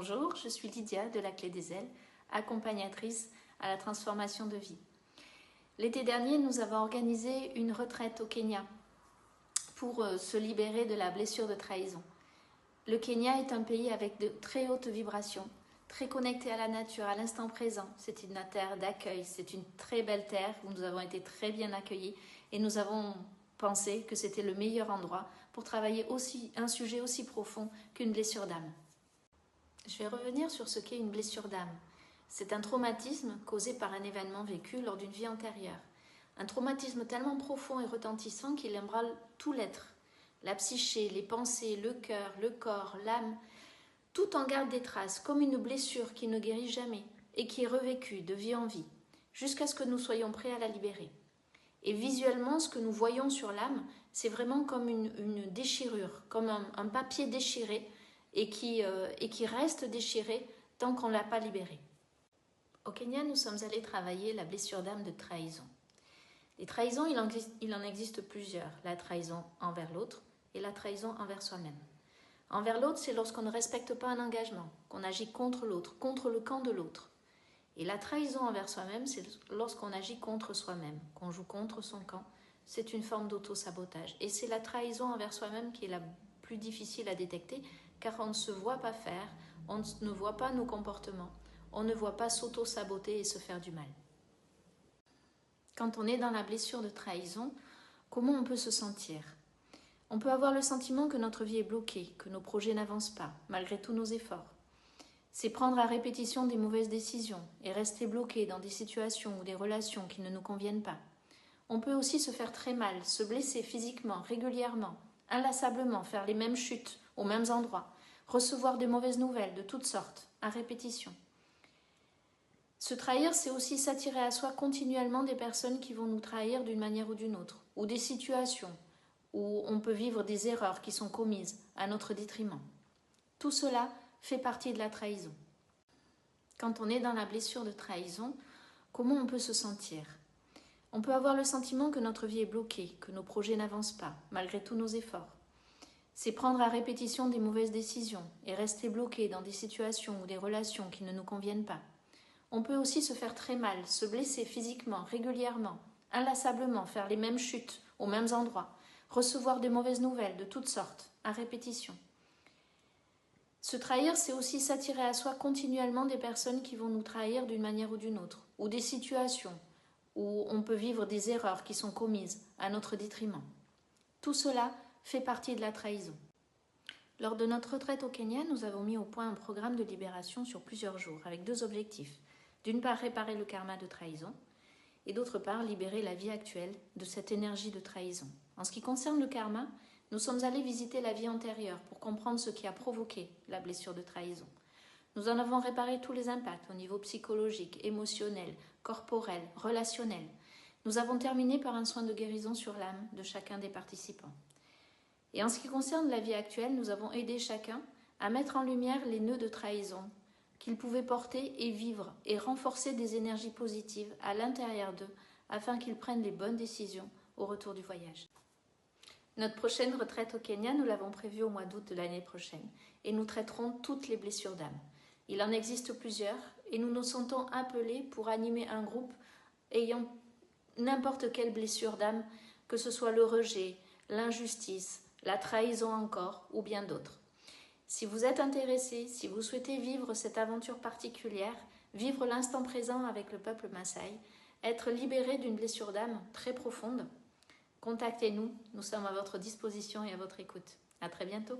Bonjour, je suis Lydia de la Clé des Ailes, accompagnatrice à la transformation de vie. L'été dernier, nous avons organisé une retraite au Kenya pour se libérer de la blessure de trahison. Le Kenya est un pays avec de très hautes vibrations, très connecté à la nature, à l'instant présent. C'est une terre d'accueil, c'est une très belle terre où nous avons été très bien accueillis et nous avons pensé que c'était le meilleur endroit pour travailler un sujet aussi profond qu'une blessure d'âme. Je vais revenir sur ce qu'est une blessure d'âme. C'est un traumatisme causé par un événement vécu lors d'une vie antérieure. Un traumatisme tellement profond et retentissant qu'il ébranle tout l'être. La psyché, les pensées, le cœur, le corps, l'âme, tout en garde des traces, comme une blessure qui ne guérit jamais et qui est revécue de vie en vie, jusqu'à ce que nous soyons prêts à la libérer. Et visuellement, ce que nous voyons sur l'âme, c'est vraiment comme une déchirure, comme un papier déchiré, et qui reste déchiré tant qu'on ne l'a pas libéré. Au Kenya, nous sommes allés travailler la blessure d'âme de trahison. Les trahisons, il en existe plusieurs. La trahison envers l'autre et la trahison envers soi-même. Envers l'autre, c'est lorsqu'on ne respecte pas un engagement, qu'on agit contre l'autre, contre le camp de l'autre. Et la trahison envers soi-même, c'est lorsqu'on agit contre soi-même, qu'on joue contre son camp. C'est une forme d'auto-sabotage. Et c'est la trahison envers soi-même qui est la plus difficile à détecter, car on ne se voit pas faire, on ne voit pas nos comportements, on ne voit pas s'auto-saboter et se faire du mal. Quand on est dans la blessure de trahison, comment on peut se sentir? On peut avoir le sentiment que notre vie est bloquée, que nos projets n'avancent pas, malgré tous nos efforts. C'est prendre à répétition des mauvaises décisions et rester bloqué dans des situations ou des relations qui ne nous conviennent pas. On peut aussi se faire très mal, se blesser physiquement, régulièrement, inlassablement, faire les mêmes chutes aux mêmes endroits, recevoir des mauvaises nouvelles de toutes sortes, à répétition. Se trahir, c'est aussi s'attirer à soi continuellement des personnes qui vont nous trahir d'une manière ou d'une autre, ou des situations où on peut vivre des erreurs qui sont commises à notre détriment. Tout cela fait partie de la trahison. Quand on est dans la blessure de trahison, comment on peut se sentir? On peut avoir le sentiment que notre vie est bloquée, que nos projets n'avancent pas, malgré tous nos efforts. C'est prendre à répétition des mauvaises décisions et rester bloqué dans des situations ou des relations qui ne nous conviennent pas. On peut aussi se faire très mal, se blesser physiquement, régulièrement, inlassablement, faire les mêmes chutes aux mêmes endroits, recevoir des mauvaises nouvelles de toutes sortes, à répétition. Se trahir, c'est aussi s'attirer à soi continuellement des personnes qui vont nous trahir d'une manière ou d'une autre, ou des situations où on peut vivre des erreurs qui sont commises à notre détriment. Tout cela fait partie de la trahison. Lors de notre retraite au Kenya, nous avons mis au point un programme de libération sur plusieurs jours, avec deux objectifs. D'une part, réparer le karma de trahison, et d'autre part, libérer la vie actuelle de cette énergie de trahison. En ce qui concerne le karma, nous sommes allés visiter la vie antérieure pour comprendre ce qui a provoqué la blessure de trahison. Nous en avons réparé tous les impacts au niveau psychologique, émotionnel, corporel, relationnel. Nous avons terminé par un soin de guérison sur l'âme de chacun des participants. Et en ce qui concerne la vie actuelle, nous avons aidé chacun à mettre en lumière les nœuds de trahison qu'ils pouvaient porter et vivre et renforcer des énergies positives à l'intérieur d'eux afin qu'ils prennent les bonnes décisions au retour du voyage. Notre prochaine retraite au Kenya, nous l'avons prévue au mois d'août de l'année prochaine et nous traiterons toutes les blessures d'âme. Il en existe plusieurs et nous nous sentons appelés pour animer un groupe ayant n'importe quelle blessure d'âme, que ce soit le rejet, l'injustice, la trahison encore ou bien d'autres. Si vous êtes intéressé, si vous souhaitez vivre cette aventure particulière, vivre l'instant présent avec le peuple Maasai, être libéré d'une blessure d'âme très profonde, contactez-nous, nous sommes à votre disposition et à votre écoute. À très bientôt.